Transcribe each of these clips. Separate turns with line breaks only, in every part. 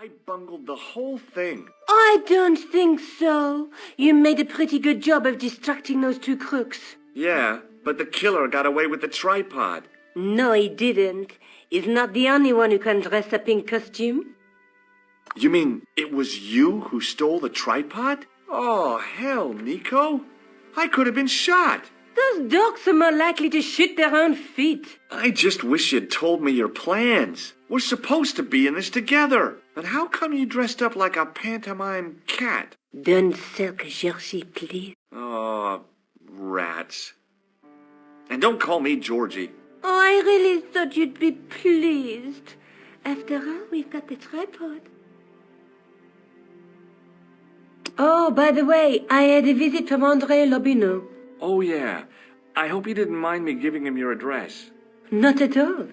I bungled the whole thing.
I don't think so. You made a pretty good job of distracting those two crooks.
Yeah, but the killer got away with the tripod.
No, he didn't. He's not the only one who can dress up in costume.
You mean it was you who stole the tripod? Oh, hell, Nico. I could have been shot.
Those dogs are more likely to shoot their own feet.
I just wish you'd told me your plans. We're supposed to be in this together. But how come you dressed up like a pantomime cat?
Don't sulk, Georgie, please.
Oh, rats. And don't call me Georgie.
Oh, I really thought you'd be pleased. After all, we've got the tripod. Oh, by the way, I had a visit from André Lobineau.
Oh, yeah. I hope you didn't mind me giving him your address.
Not at all.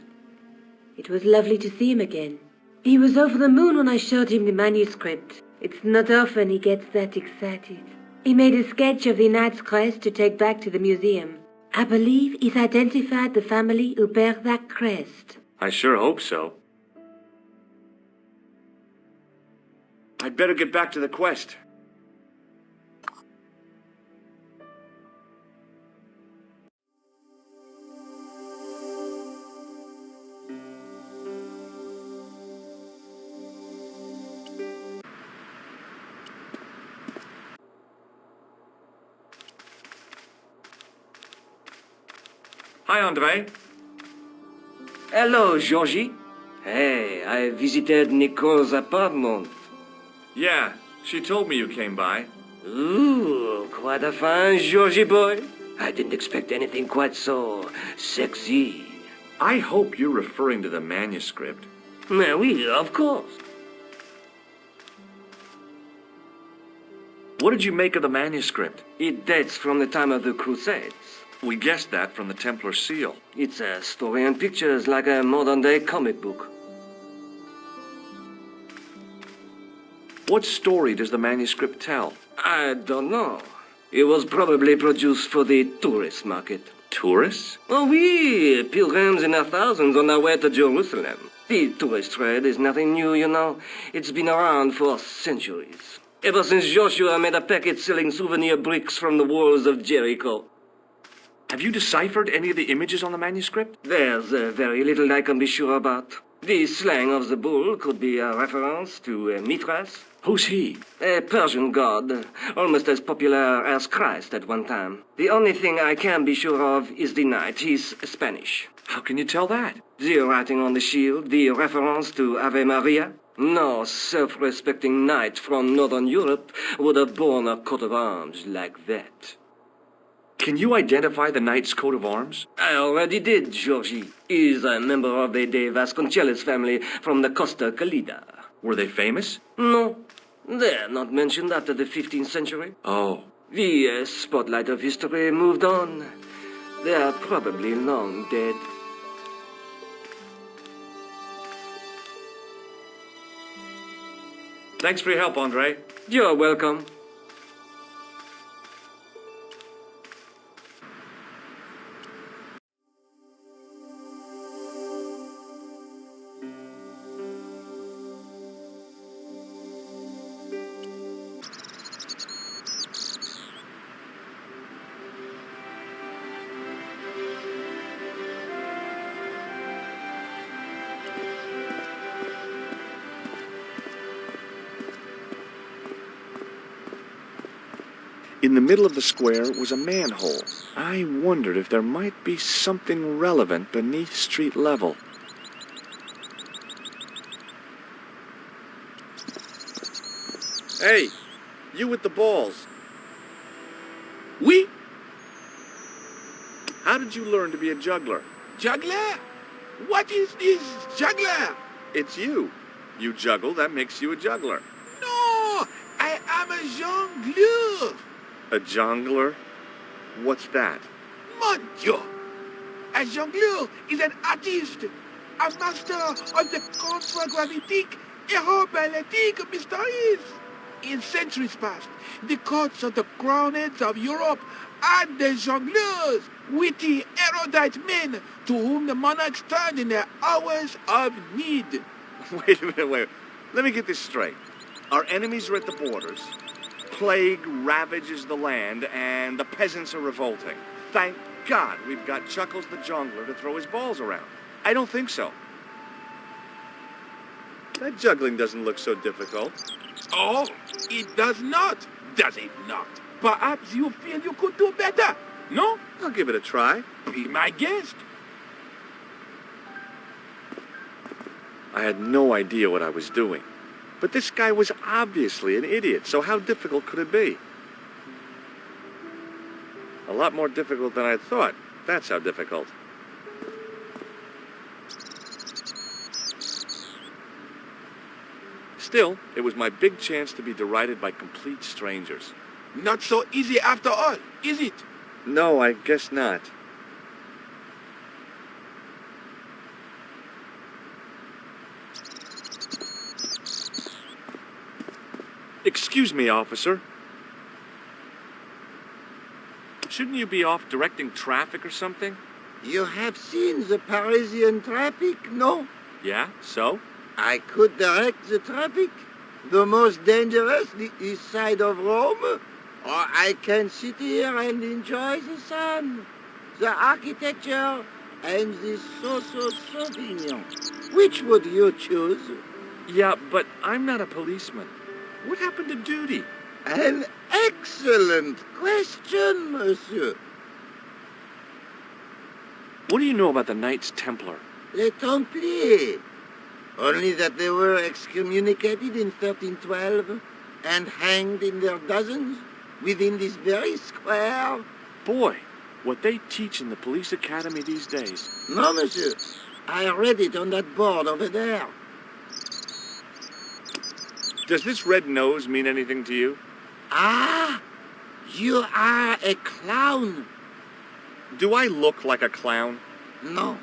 It was lovely to see him again. He was over the moon when I showed him the manuscript. It's not often he gets that excited. He made a sketch of the knight's crest to take back to the museum. I believe he's identified the family who bear that crest.
I sure hope so. I'd better get back to the quest. Hi, André.
Hello, Georgie. Hey, I visited Nico's apartment.
Yeah, she told me you came by.
Ooh, quite a fine Georgie boy. I didn't expect anything quite so sexy.
I hope you're referring to the manuscript.
Oui, of course.
What did you make of the manuscript?
It dates from the time of the Crusades.
We guessed that from the Templar seal.
It's a story and pictures like a modern-day comic book.
What story does the manuscript tell?
I don't know. It was probably produced for the tourist market.
Tourists?
Oh, oui, pilgrims in their thousands on their way to Jerusalem. The tourist trade is nothing new, you know. It's been around for centuries. Ever since Joshua made a packet selling souvenir bricks from the walls of Jericho.
Have you deciphered any of the images on the manuscript?
There's very little I can be sure about. The slang of the bull could be a reference to Mithras.
Who's he?
A Persian god, almost as popular as Christ at one time. The only thing I can be sure of is the knight. He's Spanish.
How can you tell that?
The writing on the shield, the reference to Ave Maria. No self-respecting knight from Northern Europe would have borne a coat of arms like that.
Can you identify the knight's coat of arms?
I already did, Georgie. He's a member of the De Vasconcelos family from the Costa Calida.
Were they famous?
No, they're not mentioned after the 15th century.
Oh.
The spotlight of history moved on. They are probably long dead.
Thanks for your help, André.
You're welcome.
In the middle of the square was a manhole. I wondered if there might be something relevant beneath street level. Hey, you with the balls.
Oui?
How did you learn to be a juggler?
Juggler? What is this juggler?
It's you. You juggle, that makes you a juggler.
No, I am a jongleur.
A jongler? What's that?
Mon Dieu! A jongleur is an artist, a master of the contragrammatic aeroballetic mysteries. In centuries past, the courts of the crowned heads of Europe had the jongleurs, witty, erudite men to whom the monarchs turned in their hours of need.
Wait a minute, wait. Let me get this straight. Our enemies are at the borders, plague ravages the land, and the peasants are revolting. Thank God we've got Chuckles the Jongler to throw his balls around. I don't think so. That juggling doesn't look so difficult.
Oh, it does not, does it not? Perhaps you feel you could do better, no?
I'll give it a try.
Be my guest.
I had no idea what I was doing. But this guy was obviously an idiot, so how difficult could it be? A lot more difficult than I thought. That's how difficult. Still, it was my big chance to be derided by complete strangers.
Not so easy after all, is it?
No, I guess not. Excuse me, officer. Shouldn't you be off directing traffic or something?
You have seen the Parisian traffic, no?
Yeah, so?
I could direct the traffic. The most dangerous, the east side of Rome. Or I can sit here and enjoy the sun, the architecture, and the Sauvignon. Which would you choose?
Yeah, but I'm not a policeman. What happened to duty?
An excellent question, monsieur.
What do you know about the Knights Templar?
Les Templiers. Only that they were excommunicated in 1312 and hanged in their dozens within this very square.
Boy, what they teach in the police academy these days.
No, monsieur. I read it on that board over there.
Does this red nose mean anything to you?
Ah, you are a clown.
Do I look like a clown?
No,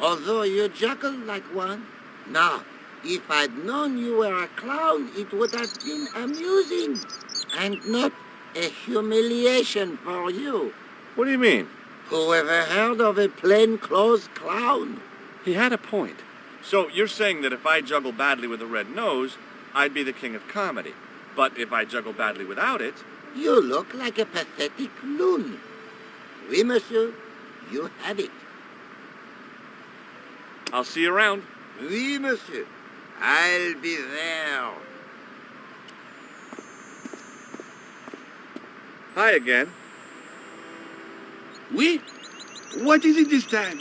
although you juggle like one. Now, if I'd known you were a clown, it would have been amusing and not a humiliation for you.
What do you mean?
Whoever heard of a plain-clothes clown?
He had a point. So you're saying that if I juggle badly with a red nose, I'd be the king of comedy. But if I juggle badly without it...
You look like a pathetic loon. Oui, monsieur, you have it.
I'll see you around.
Oui, monsieur. I'll be there.
Hi again.
Oui? What is it this time?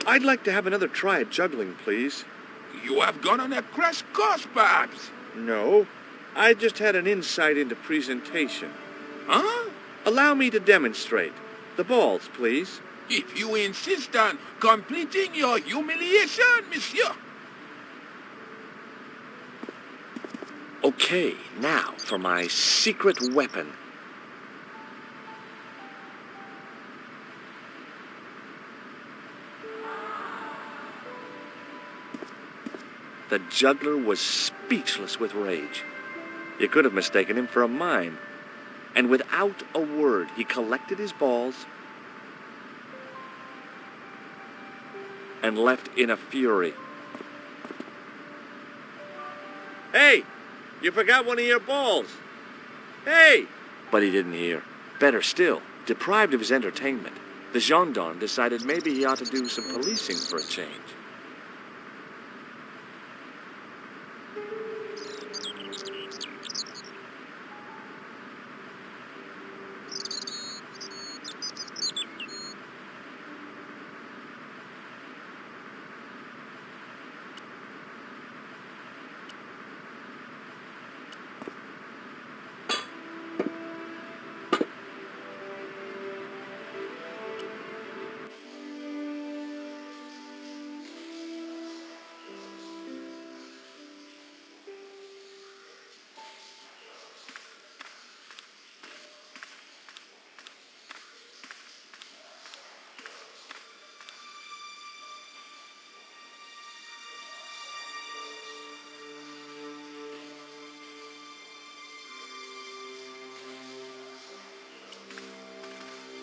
I'd like to have another try at juggling, please.
You have gone on a crash course, perhaps?
No, I just had an insight into presentation.
Huh?
Allow me to demonstrate. The balls, please.
If you insist on completing your humiliation, monsieur.
Okay, now for my secret weapon. The juggler was speechless with rage. You could have mistaken him for a mime. And without a word, he collected his balls and left in a fury. Hey! You forgot one of your balls! Hey! But he didn't hear. Better still, deprived of his entertainment, the gendarme decided maybe he ought to do some policing for a change.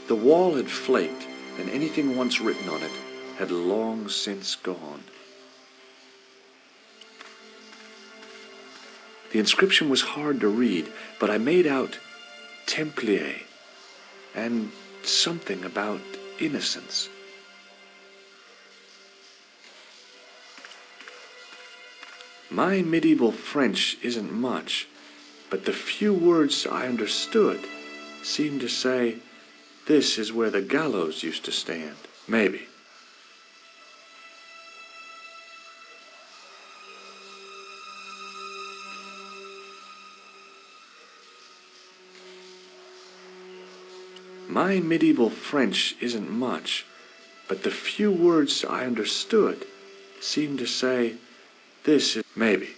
The wall had flaked, and anything once written on it had long since gone. The inscription was hard to read, but I made out Templier and something about innocence. My medieval French isn't much, but the few words I understood seemed to say, "This is where the gallows used to stand." Maybe. My medieval French isn't much, but the few words I understood seemed to say, "This is..." Maybe.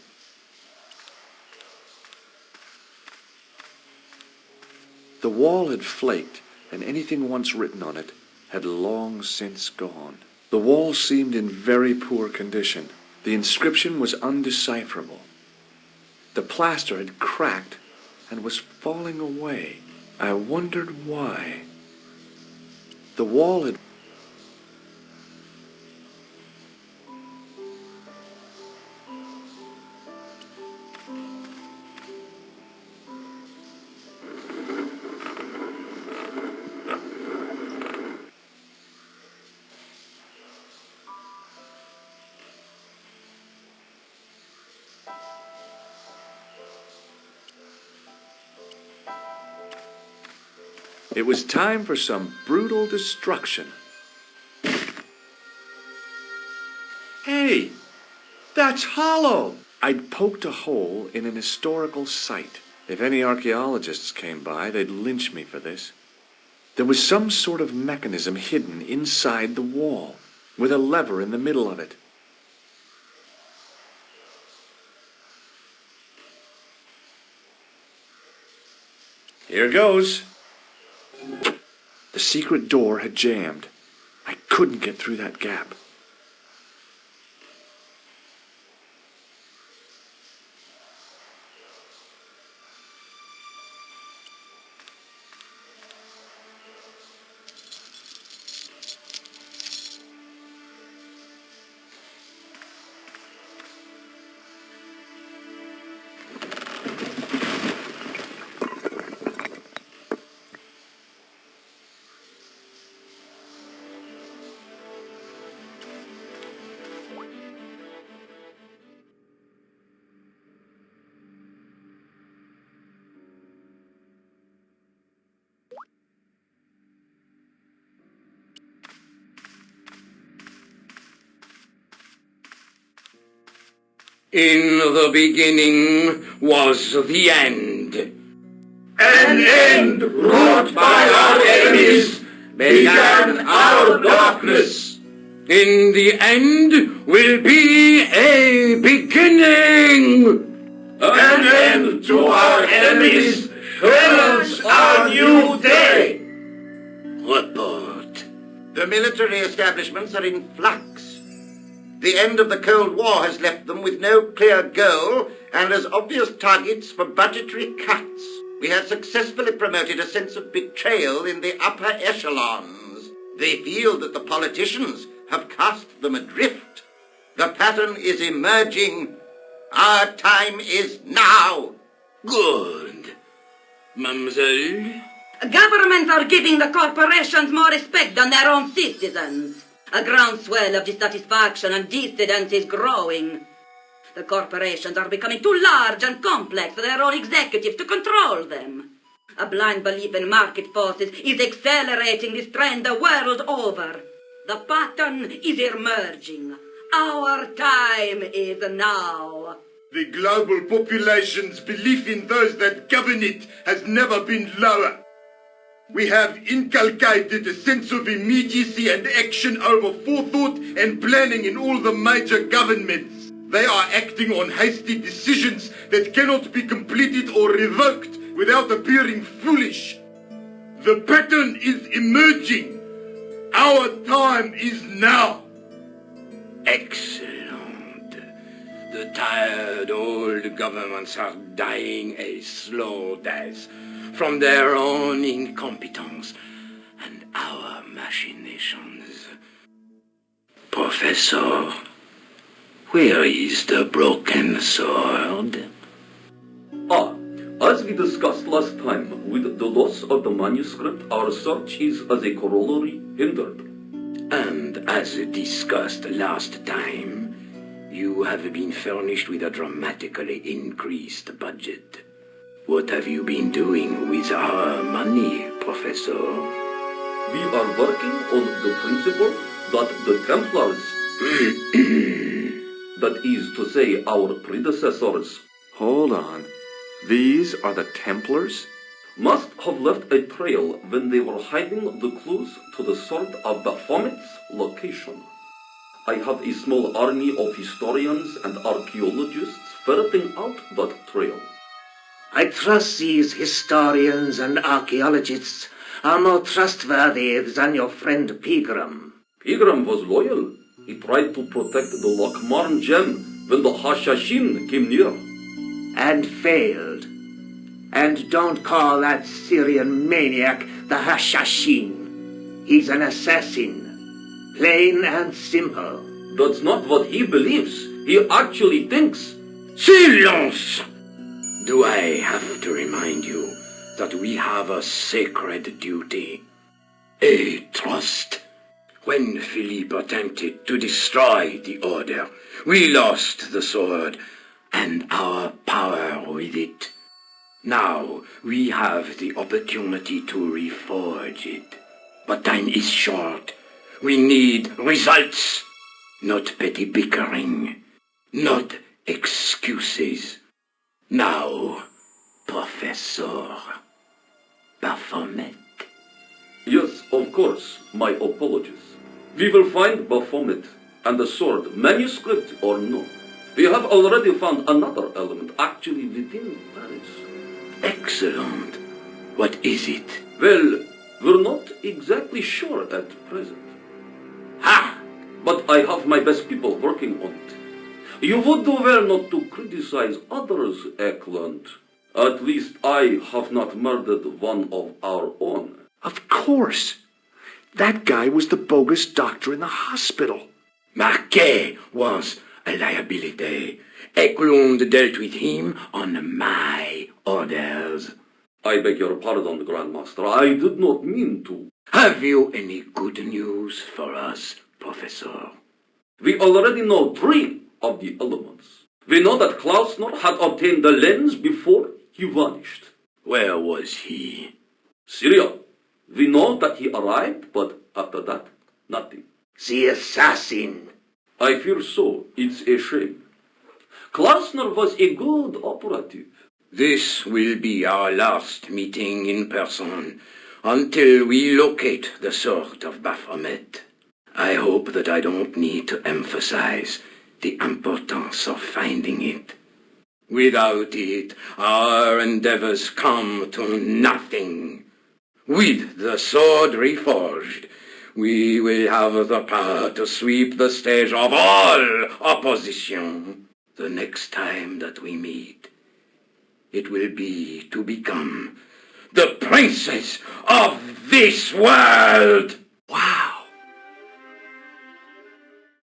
The wall had flaked, and anything once written on it had long since gone. The wall seemed in very poor condition. The inscription was undecipherable. The plaster had cracked and was falling away. I wondered why. The wall had... It was time for some brutal destruction. Hey, that's hollow! I'd poked a hole in an historical site. If any archaeologists came by, they'd lynch me for this. There was some sort of mechanism hidden inside the wall, with a lever in the middle of it. Here goes. The secret door had jammed. I couldn't get through that gap.
In the beginning was the end.
An end wrought by our enemies began our darkness.
In the end will be a beginning.
An end to our enemies heralds our new day.
Report. The military establishments are in flux. The end of the Cold War has left them with no clear goal and as obvious targets for budgetary cuts. We have successfully promoted a sense of betrayal in the upper echelons. They feel that the politicians have cast them adrift. The pattern is emerging. Our time is now.
Good. Mademoiselle?
Governments are giving the corporations more respect than their own citizens. A groundswell of dissatisfaction and dissidence is growing. The corporations are becoming too large and complex for their own executives to control them. A blind belief in market forces is accelerating this trend the world over. The pattern is emerging. Our time is now.
The global population's belief in those that govern it has never been lower. We have inculcated a sense of immediacy and action over forethought and planning in all the major governments. They are acting on hasty decisions that cannot be completed or revoked without appearing foolish. The pattern is emerging. Our time is now.
Excellent. The tired old governments are dying a slow death from their own incompetence and our machinations. Professor, where is the broken sword?
discussed last time, with the loss of the manuscript, our search is as a corollary hindered.
And as discussed last time, you have been furnished with a dramatically increased budget. What have you been doing with our money, Professor?
We are working on the principle that the Templars, that is to say, our predecessors,
Hold on. These are the Templars?
must have left a trail when they were hiding the clues to the sword of Baphomet's location. I have a small army of historians and archaeologists ferreting out that trail.
I trust these historians and archaeologists are more trustworthy than your friend Pegram.
Pegram was loyal. He tried to protect the Lochmarn gem when the Hashashin came near.
And failed. And don't call that Syrian maniac the Hashashin. He's an assassin. Plain and simple.
That's not what he believes. He actually thinks.
Silence! Do I have to remind you that we have a sacred duty? A trust? When Philippe attempted to destroy the order, we lost the sword and our power with it. Now we have the opportunity to reforge it. But time is short. We need results, not petty bickering, not excuses. Now, Professor Baphomet.
Yes, of course, my apologies. We will find Baphomet and the sword, manuscript or no. We have already found another element actually within Paris.
Excellent. What is it?
Well, we're not exactly sure at present.
Ha!
But I have my best people working on it. You would do well not to criticize others, Eklund. At least I have not murdered one of our own.
Of course. That guy was the bogus doctor in the hospital.
Marquet was a liability. Eklund dealt with him on my orders.
I beg your pardon, Grandmaster. I did not mean to.
Have you any good news for us, Professor?
We already know 3 of the elements. We know that Klausner had obtained the lens before he vanished.
Where was he?
Syria. We know that he arrived, but after that, nothing.
The assassin.
I fear so. It's a shame. Klausner was a good operative.
This will be our last meeting in person until we locate the sword of Baphomet. I hope that I don't need to emphasize the importance of finding it. Without it, our endeavors come to nothing. With the sword reforged, we will have the power to sweep the stage of all opposition. The next time that we meet, it will be to become the princess of this world.
Wow.